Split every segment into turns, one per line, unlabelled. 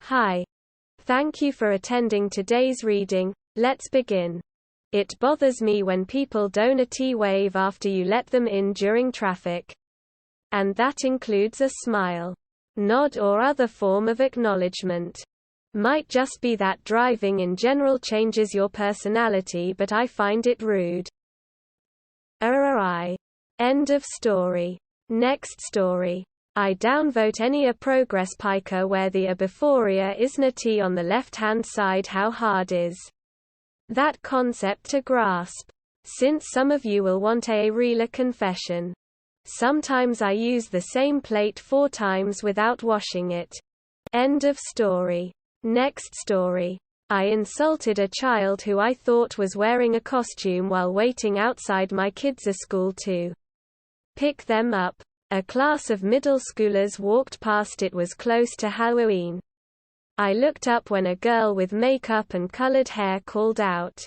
Hi. Thank you for attending today's reading. Let's begin. It bothers me when people don't wave after you let them in during traffic. And that includes a smile, nod or other form of acknowledgement. Might just be that driving in general changes your personality, but I find it rude. End of story. Next story. I downvote any progress piker where the beforia isn't on the left-hand side. How hard is that concept to grasp? Since some of you will want a real confession. Sometimes I use the same plate 4 times without washing it. End of story. Next story. I insulted a child who I thought was wearing a costume while waiting outside my kids' school to pick them up. A class of middle schoolers walked past. It was close to Halloween. I looked up when a girl with makeup and colored hair called out,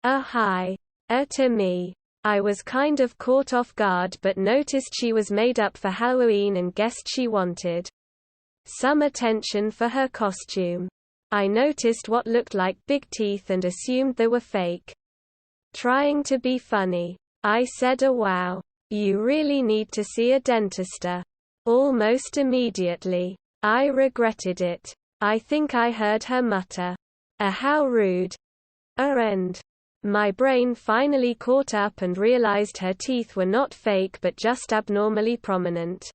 hi, to me. I was kind of caught off guard but noticed she was made up for Halloween and guessed she wanted some attention for her costume. I noticed what looked like big teeth and assumed they were fake. Trying to be funny, I said, wow. You really need to see a dentist. Almost immediately, I regretted it. I think I heard her mutter, how rude. And my brain finally caught up and realized her teeth were not fake but just abnormally prominent.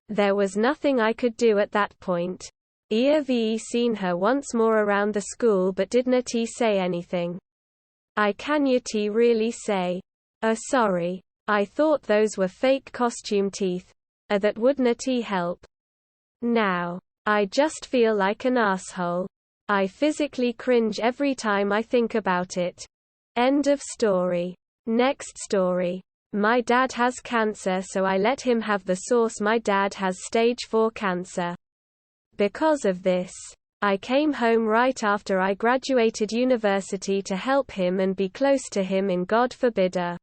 There was nothing I could do at that point. I've seen her once more around the school but didn't say anything. I can't really say, sorry. I thought those were fake costume teeth. That wouldn't help. Now, I just feel like an asshole. I physically cringe every time I think about it. End of story. Next story. My dad has cancer, so I let him have the sauce. My dad has stage 4 cancer. Because of this, I came home right after I graduated university to help him and be close to him in God forbid a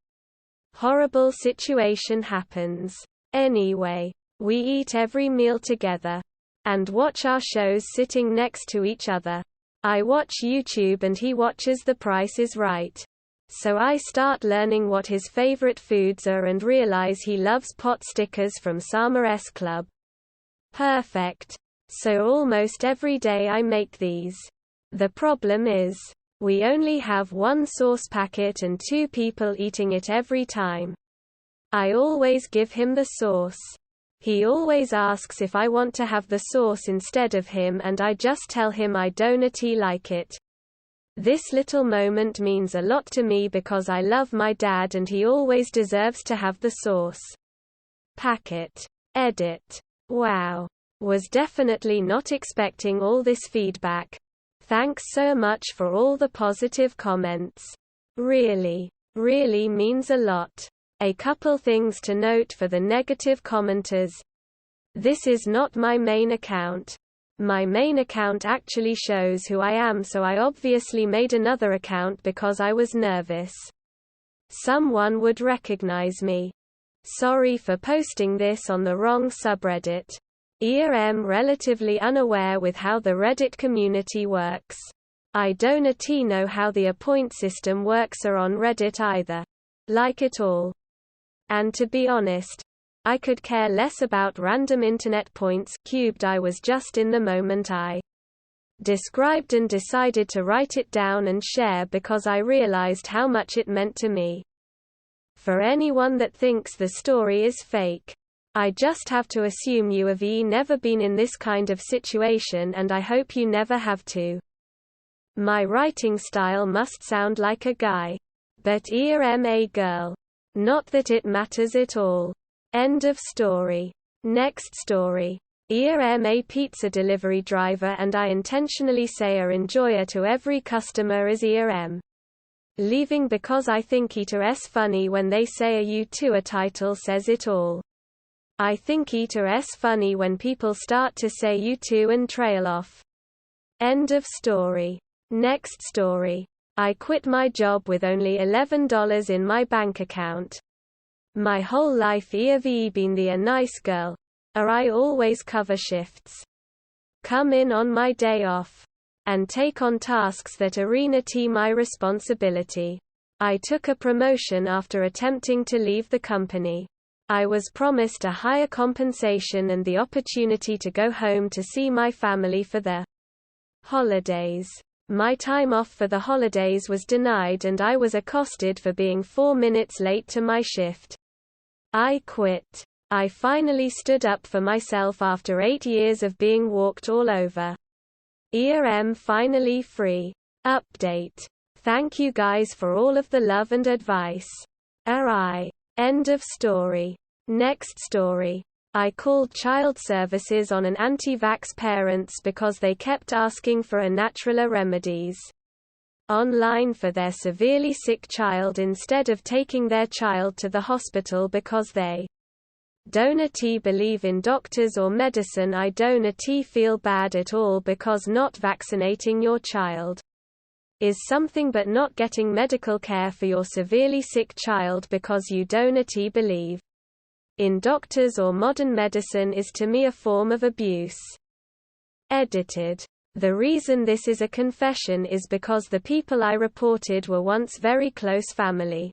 horrible situation happens. Anyway, we eat every meal together and watch our shows sitting next to each other. I watch YouTube and he watches The Price is Right. So I start learning what his favorite foods are and realize he loves pot stickers from Sama S Club. Perfect. So almost every day I make these. The problem is, we only have 1 sauce packet and 2 people eating it every time. I always give him the sauce. He always asks if I want to have the sauce instead of him and I just tell him I don't like it. This little moment means a lot to me because I love my dad and he always deserves to have the sauce packet. Edit. Wow. Was definitely not expecting all this feedback. Thanks so much for all the positive comments. Really means a lot. A couple things to note for the negative commenters. This is not my main account. My main account actually shows who I am, so I obviously made another account because I was nervous someone would recognize me. Sorry for posting this on the wrong subreddit. I'm relatively unaware with how the Reddit community works. I don't know how the point system works on Reddit either. Like it all. And to be honest, I could care less about random internet points cubed. I was just in the moment I described and decided to write it down and share because I realized how much it meant to me. For anyone that thinks the story is fake, I just have to assume you have never been in this kind of situation and I hope you never have to. My writing style must sound like a guy. But I'm a girl. Not that it matters at all. End of story. Next story. I'm a pizza delivery driver and I intentionally say enjoyer to every customer as I'm leaving because I think it's funny when they say you too. A title says it all. I think it's funny when people start to say you too and trail off. End of story. Next story. I quit my job with only $11 in my bank account. My whole life I've been the nice girl. I always cover shifts. come in on my day off, and take on tasks that are not my responsibility. I took a promotion after attempting to leave the company. I was promised a higher compensation and the opportunity to go home to see my family for the holidays. My time off for the holidays was denied and I was accosted for being 4 minutes late to my shift. I quit. I finally stood up for myself after 8 years of being walked all over. I'm finally free. Update. Thank you guys for all of the love and advice. End of story. Next story. I called child services on an anti-vax parents because they kept asking for a natural remedies online for their severely sick child instead of taking their child to the hospital because they don't believe in doctors or medicine. I don't feel bad at all because not vaccinating your child is something, but not getting medical care for your severely sick child because you don't believe in doctors or modern medicine is to me a form of abuse. Edited. The reason this is a confession is because the people I reported were once very close family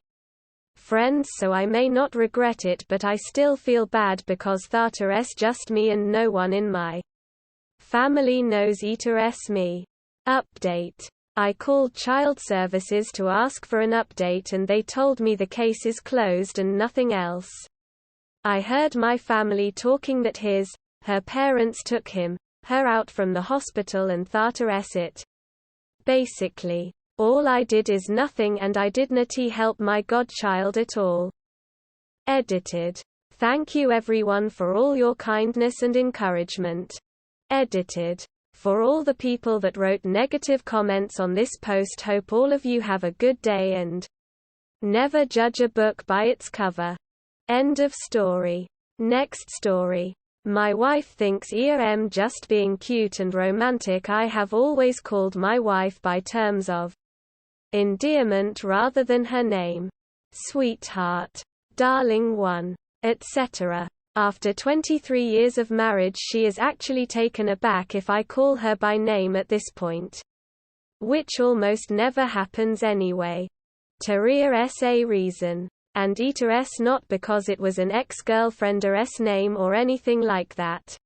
friends, so I may not regret it, but I still feel bad because that's just me and no one in my family knows it's me. Update. I called child services to ask for an update and they told me the case is closed and nothing else. I heard my family talking that her parents took her out from the hospital and that's it. Basically, all I did is nothing and I didn't help my godchild at all. Edited. Thank you everyone for all your kindness and encouragement. Edited. For all the people that wrote negative comments on this post, hope all of you have a good day and never judge a book by its cover. End of story. Next story. My wife thinks I'm just being cute and romantic. I have always called my wife by terms of endearment rather than her name. Sweetheart. Darling one. Etc. After 23 years of marriage, she is actually taken aback if I call her by name at this point, which almost never happens anyway. Taria's a reason. And it's not because it was an ex-girlfriend's name or anything like that.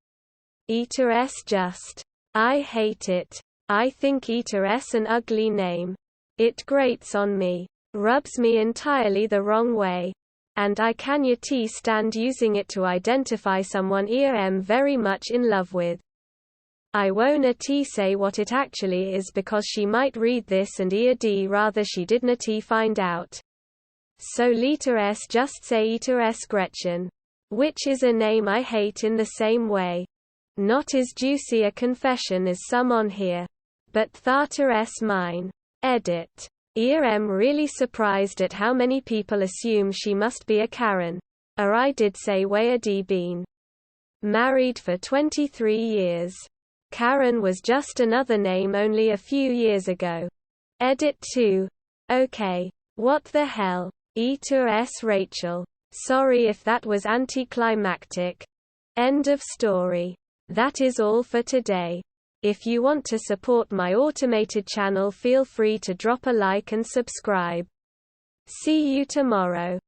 It's just, I hate it. I think it's an ugly name. It grates on me. Rubs me entirely the wrong way. And I can't stand using it to identify someone I'm very much in love with. I won't say what it actually is because she might read this and rather she didn't find out. So let's just say it's Gretchen. Which is a name I hate in the same way. Not as juicy a confession as some on here. But that's mine. Edit. I'm really surprised at how many people assume she must be a Karen. I did say where been married for 23 years. Karen was just another name only a few years ago. Edit 2. Okay. What the hell? It's Rachel. Sorry if that was anticlimactic. End of story. That is all for today. If you want to support my automated channel, feel free to drop a like and subscribe. See you tomorrow.